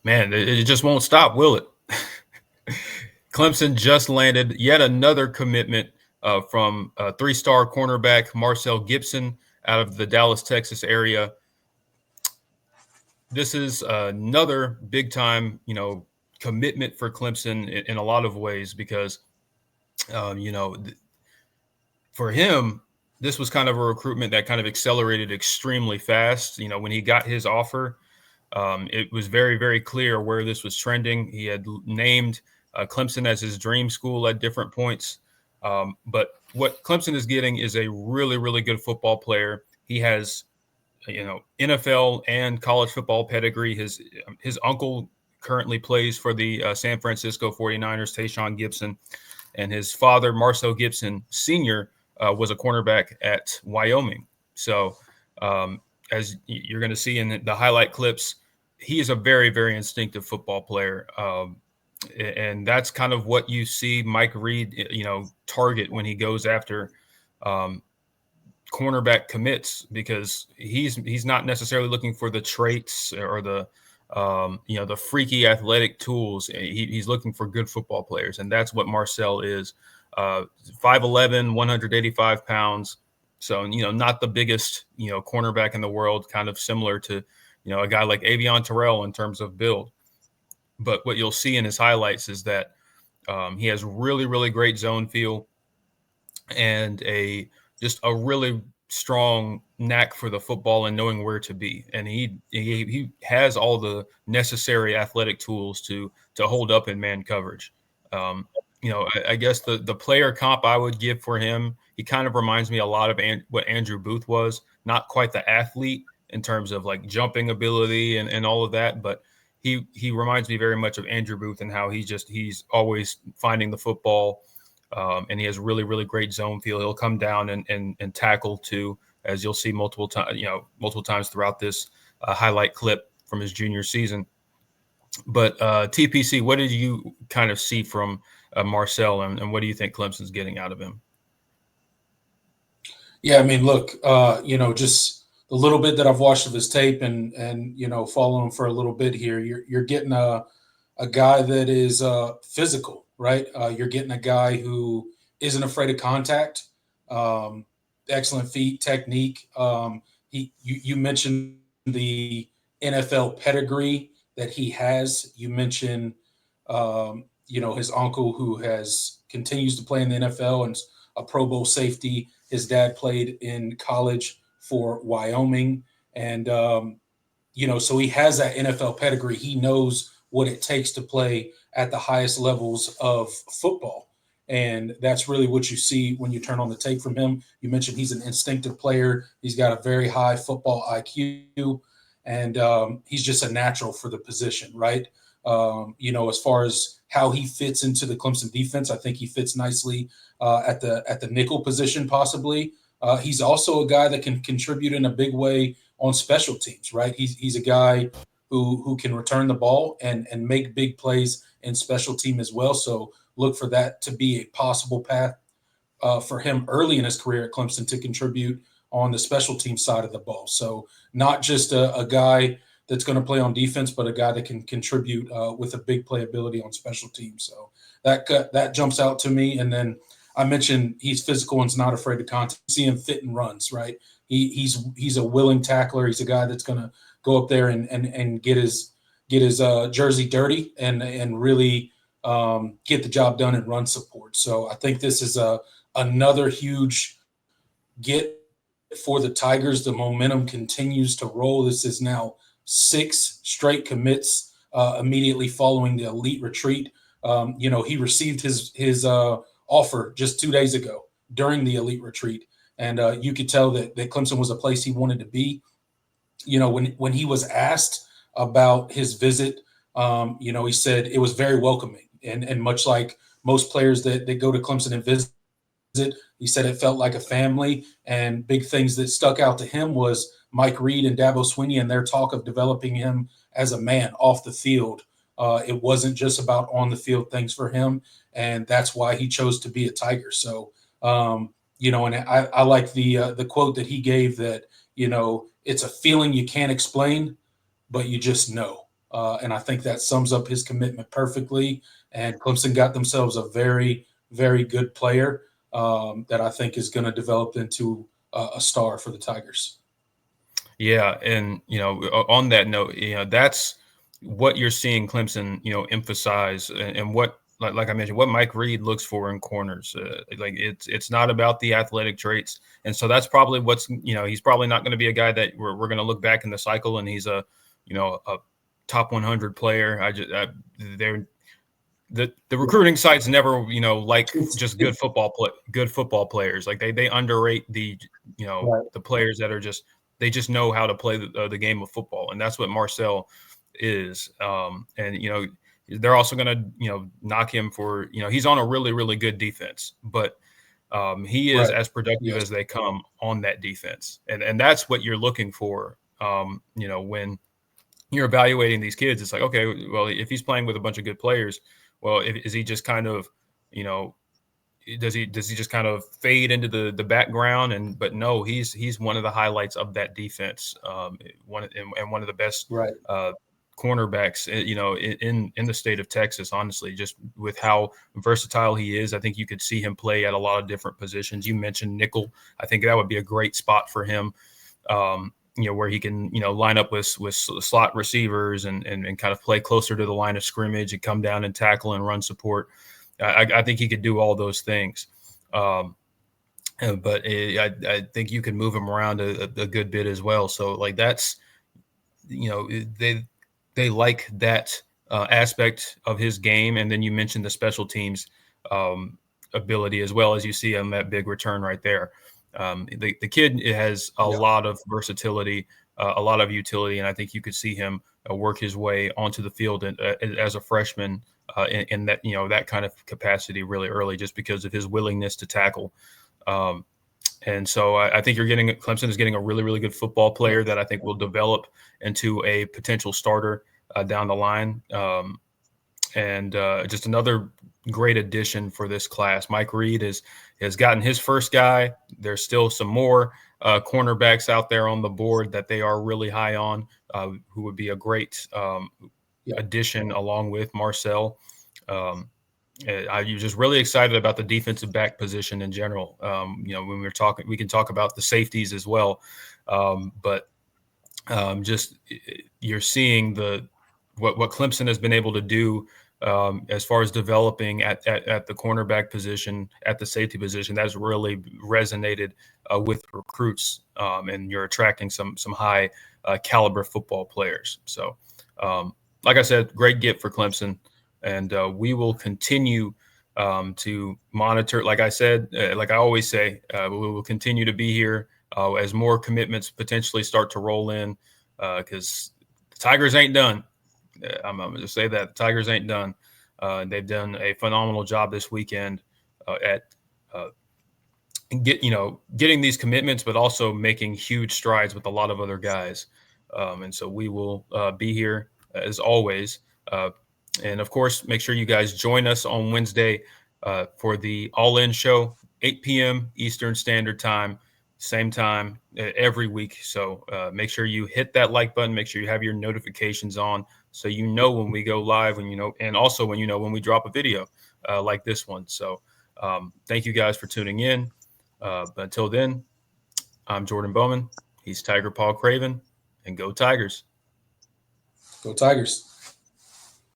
Man, it just won't stop, will it? Clemson just landed yet another commitment from three-star cornerback Marcel Gibson out of the Dallas, Texas area. This is another big-time, commitment for Clemson in a lot of ways because, um, you know, for him, this was kind of a recruitment that kind of accelerated extremely fast. When he got his offer, it was very, very clear where this was trending. He had named Clemson as his dream school at different points. But what Clemson is getting is a really, really good football player. He has, NFL and college football pedigree. His uncle currently plays for the San Francisco 49ers, Tayshaun Gipson, and his father, Marcel Gibson Sr., was a cornerback at Wyoming. So, as you're going to see in the highlight clips, he is a very, very instinctive football player. And that's kind of what you see Mike Reed, target when he goes after cornerback commits, because he's not necessarily looking for the traits or the freaky athletic tools. He's looking for good football players, and that's what Marcel is. 5'11", 185 pounds. So, not the biggest, cornerback in the world, kind of similar to, a guy like Avion Terrell in terms of build. But what you'll see in his highlights is that he has really, really great zone feel and just a really strong knack for the football and knowing where to be. And he has all the necessary athletic tools to hold up in man coverage. I guess the player comp I would give for him, he kind of reminds me a lot of what Andrew Booth was. Not quite the athlete in terms of like jumping ability and all of that, but he reminds me very much of Andrew Booth and how he's always finding the football, and he has really, really great zone feel. He'll come down and tackle too, as you'll see multiple times throughout this highlight clip from his junior season. But TPC, what did you kind of see from Marcel, and what do you think Clemson's getting out of him? Yeah, I mean, look, just the little bit that I've watched of his tape and following him for a little bit here, you're getting a guy that is physical, right? You're getting a guy who isn't afraid of contact. Excellent feet, technique. You mentioned the NFL pedigree that he has. You mentioned his uncle who has continues to play in the NFL and a Pro Bowl safety. His dad played in college for Wyoming, and so he has that NFL pedigree. He knows what it takes to play at the highest levels of football. And that's really what you see when you turn on the tape from him. You mentioned he's an instinctive player. He's got a very high football IQ, and he's just a natural for the position, right? As far as how he fits into the Clemson defense, I think he fits nicely at the nickel position, possibly. He's also a guy that can contribute in a big way on special teams, right? He's a guy who can return the ball and make big plays in special team as well. So look for that to be a possible path for him early in his career at Clemson to contribute on the special team side of the ball. So not just a guy that's going to play on defense, but a guy that can contribute with a big playability on special teams. So that jumps out to me. And then I mentioned he's physical and is not afraid to contact. See him fit and runs, right? He's a willing tackler. He's a guy that's going to go up there and get his jersey dirty and really get the job done and run support. So I think this is another huge get for the Tigers. The momentum continues to roll. This is now 6 straight commits immediately following the elite retreat. He received his offer just 2 days ago during the elite retreat. And you could tell that Clemson was a place he wanted to be. When he was asked about his visit, he said it was very welcoming. And much like most players that go to Clemson and visit, he said it felt like a family. And big things that stuck out to him was Mike Reed and Dabo Swinney and their talk of developing him as a man off the field. It wasn't just about on the field things for him, and that's why he chose to be a Tiger. So, and I like the quote that he gave that, it's a feeling you can't explain, but you just know. And I think that sums up his commitment perfectly. And Clemson got themselves a very, very good player that I think is going to develop into a star for the Tigers. Yeah, and on that note, that's what you're seeing Clemson, emphasize, and what, like I mentioned, what Mike Reed looks for in corners. Like it's not about the athletic traits, and so that's probably what's he's probably not going to be a guy that we're going to look back in the cycle and he's a top 100 player. They're the recruiting sites never like just good football players. Like they underrate the Right. the players that are they just know how to play the game of football, and that's what Marcel is. And they're also going to knock him for he's on a really, really good defense, but he is Right. as productive Yes. as they come on that defense, and that's what you're looking for. When you're evaluating these kids, it's like, okay, well, if he's playing with a bunch of good players, well, is he just kind of, does he just kind of fade into the background? But no, he's one of the highlights of that defense. One of the best Right. cornerbacks, in the state of Texas. Honestly, just with how versatile he is, I think you could see him play at a lot of different positions. You mentioned nickel. I think that would be a great spot for him. Where he can, line up with slot receivers and kind of play closer to the line of scrimmage and come down and tackle and run support. I think he could do all those things. But I think you can move him around a good bit as well. So like that's, they like that aspect of his game. And then you mentioned the special teams ability as well, as you see on that big return right there. The kid has a lot of versatility, a lot of utility, and I think you could see him work his way onto the field as a freshman in that that kind of capacity really early, just because of his willingness to tackle. And so I think Clemson is getting a really, really good football player that I think will develop into a potential starter down the line. And just another great addition for this class. Mike Reed has gotten his first guy. There's still some more cornerbacks out there on the board that they are really high on, who would be a great addition along with Marcell. I'm just really excited about the defensive back position in general. When we're talking, we can talk about the safeties as well. But just you're seeing what Clemson has been able to do as far as developing at the cornerback position, at the safety position. That's really resonated with recruits, and you're attracting some high caliber football players. So, like I said, great get for Clemson, and we will continue to monitor. Like I said, like I always say, we will continue to be here as more commitments potentially start to roll in, because the Tigers ain't done. I'm going to say that the Tigers ain't done. They've done a phenomenal job this weekend at getting these commitments, but also making huge strides with a lot of other guys. And so we will be here as always. And of course, make sure you guys join us on Wednesday for the All In Show, 8 p.m. Eastern Standard Time. Same time every week. So make sure you hit that like button. Make sure you have your notifications on, so you know when we go live, and also when we drop a video like this one. So thank you guys for tuning in. But until then, I'm Jordan Bowman. He's Tiger Paul Craven, and go Tigers. Go Tigers.